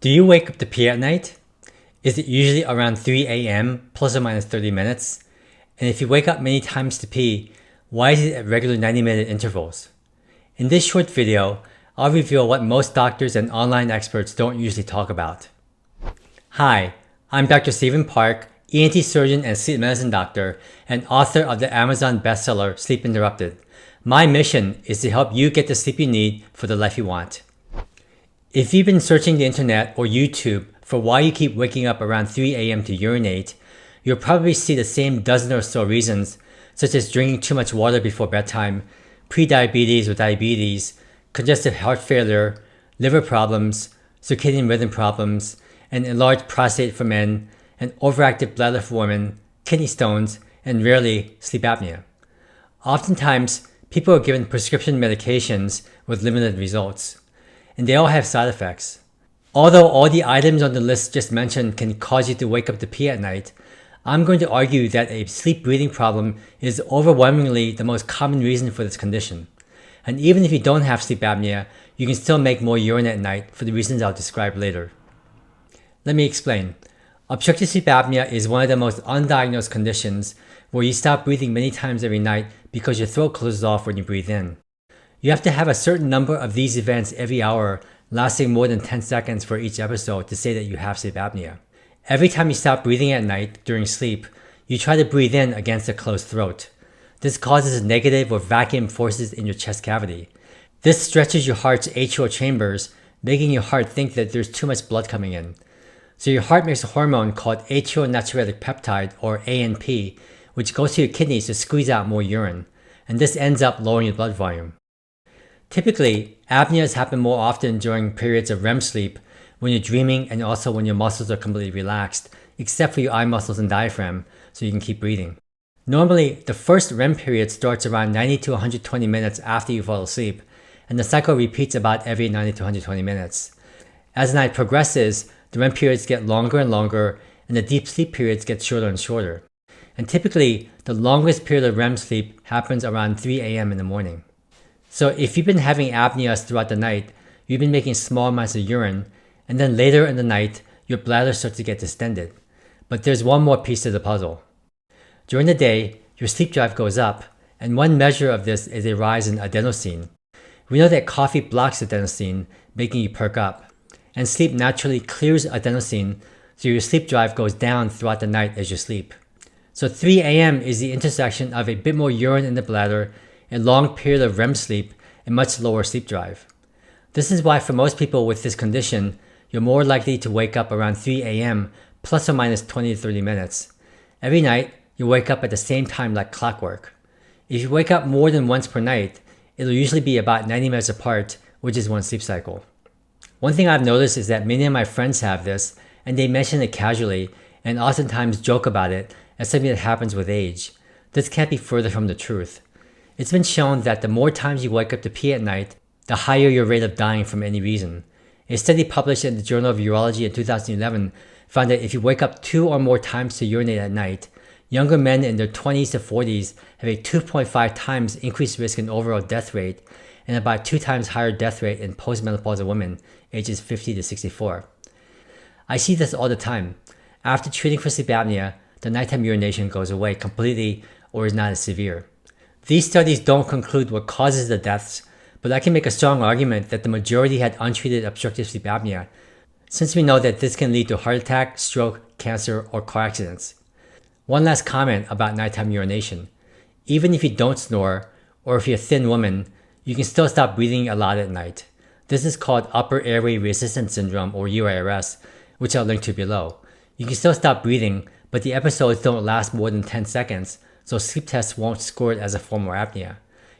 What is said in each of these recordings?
Do you wake up to pee at night? Is it usually around 3 a.m. plus or minus 30 minutes? And if you wake up many times to pee, why is it at regular 90-minute intervals? In this short video, I'll reveal what most doctors and online experts don't usually talk about. Hi, I'm Dr. Stephen Park, ENT surgeon and sleep medicine doctor, and author of the Amazon bestseller Sleep Interrupted. My mission is to help you get the sleep you need for the life you want. If you've been searching the internet or YouTube for why you keep waking up around 3 a.m. to urinate, you'll probably see the same dozen or so reasons, such as drinking too much water before bedtime, prediabetes or diabetes, congestive heart failure, liver problems, circadian rhythm problems, an enlarged prostate for men, an overactive bladder for women, kidney stones, and rarely sleep apnea. Oftentimes, people are given prescription medications with limited results, and they all have side effects. Although all the items on the list just mentioned can cause you to wake up to pee at night, I'm going to argue that a sleep breathing problem is overwhelmingly the most common reason for this condition. And even if you don't have sleep apnea, you can still make more urine at night for the reasons I'll describe later. Let me explain. Obstructive sleep apnea is one of the most undiagnosed conditions where you stop breathing many times every night because your throat closes off when you breathe in. You have to have a certain number of these events every hour, lasting more than 10 seconds for each episode to say that you have sleep apnea. Every time you stop breathing at night during sleep, you try to breathe in against a closed throat. This causes negative or vacuum forces in your chest cavity. This stretches your heart's atrial chambers, making your heart think that there's too much blood coming in. So your heart makes a hormone called atrial natriuretic peptide, or ANP, which goes to your kidneys to squeeze out more urine, and this ends up lowering your blood volume. Typically, apneas happen more often during periods of REM sleep, when you're dreaming and also when your muscles are completely relaxed, except for your eye muscles and diaphragm, so you can keep breathing. Normally, the first REM period starts around 90 to 120 minutes after you fall asleep, and the cycle repeats about every 90 to 120 minutes. As the night progresses, the REM periods get longer and longer, and the deep sleep periods get shorter and shorter. And typically, the longest period of REM sleep happens around 3 a.m. in the morning. So if you've been having apneas throughout the night, you've been making small amounts of urine, and then later in the night, your bladder starts to get distended. But there's one more piece to the puzzle. During the day, your sleep drive goes up, and one measure of this is a rise in adenosine. We know that coffee blocks adenosine, making you perk up, and sleep naturally clears adenosine, so your sleep drive goes down throughout the night as you sleep. So 3 a.m. is the intersection of a bit more urine in the bladder, a long period of REM sleep, and much lower sleep drive. This is why for most people with this condition, you're more likely to wake up around 3 a.m. plus or minus 20 to 30 minutes. Every night, you wake up at the same time like clockwork. If you wake up more than once per night, it'll usually be about 90 minutes apart, which is one sleep cycle. One thing I've noticed is that many of my friends have this, and they mention it casually, and oftentimes joke about it as something that happens with age. This can't be further from the truth. It's been shown that the more times you wake up to pee at night, the higher your rate of dying from any reason. A study published in the Journal of Urology in 2011 found that if you wake up 2 or more times to urinate at night, younger men in their 20s to 40s have a 2.5 times increased risk in overall death rate and about 2 times higher death rate in postmenopausal women ages 50 to 64. I see this all the time. After treating for sleep apnea, the nighttime urination goes away completely or is not as severe. These studies don't conclude what causes the deaths, but I can make a strong argument that the majority had untreated obstructive sleep apnea, since we know that this can lead to heart attack, stroke, cancer, or car accidents. One last comment about nighttime urination. Even if you don't snore, or if you're a thin woman, you can still stop breathing a lot at night. This is called upper airway resistance syndrome, or UARS, which I'll link to below. You can still stop breathing, but the episodes don't last more than 10 seconds, so sleep tests won't score it as a form of apnea.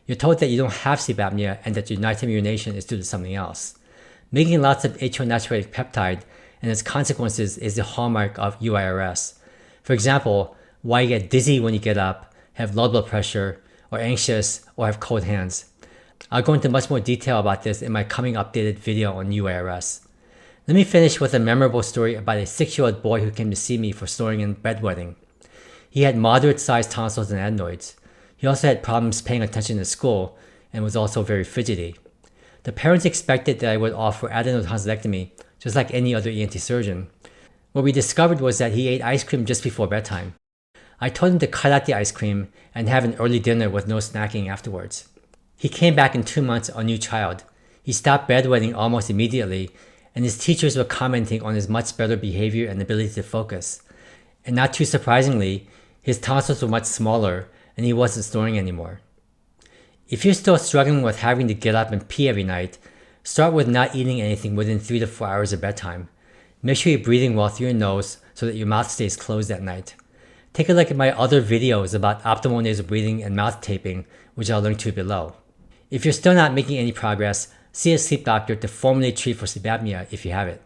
You're told that you don't have sleep apnea and that your nighttime urination is due to something else. Making lots of atrial natriuretic peptide and its consequences is the hallmark of UIRS. For example, why you get dizzy when you get up, have low blood pressure, or anxious, or have cold hands. I'll go into much more detail about this in my coming updated video on UIRS. Let me finish with a memorable story about a 6-year-old boy who came to see me for snoring and bedwetting. He had moderate-sized tonsils and adenoids. He also had problems paying attention to school and was also very fidgety. The parents expected that I would offer adenotonsillectomy just like any other ENT surgeon. What we discovered was that he ate ice cream just before bedtime. I told him to cut out the ice cream and have an early dinner with no snacking afterwards. He came back in 2 months a new child. He stopped bedwetting almost immediately, and his teachers were commenting on his much better behavior and ability to focus. And not too surprisingly, his tonsils were much smaller and he wasn't snoring anymore. If you're still struggling with having to get up and pee every night, start with not eating anything within 3 to 4 hours of bedtime. Make sure you're breathing well through your nose so that your mouth stays closed at night. Take a look at my other videos about optimal nasal breathing and mouth taping, which I'll link to below. If you're still not making any progress, see a sleep doctor to formally treat for sleep apnea if you have it.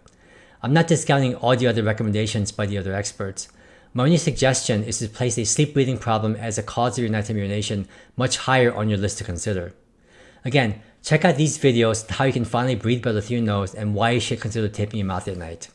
I'm not discounting all the other recommendations by the other experts. My only suggestion is to place a sleep breathing problem as a cause of your nighttime urination much higher on your list to consider. Again, check out these videos on how you can finally breathe better through your nose and why you should consider taping your mouth at night.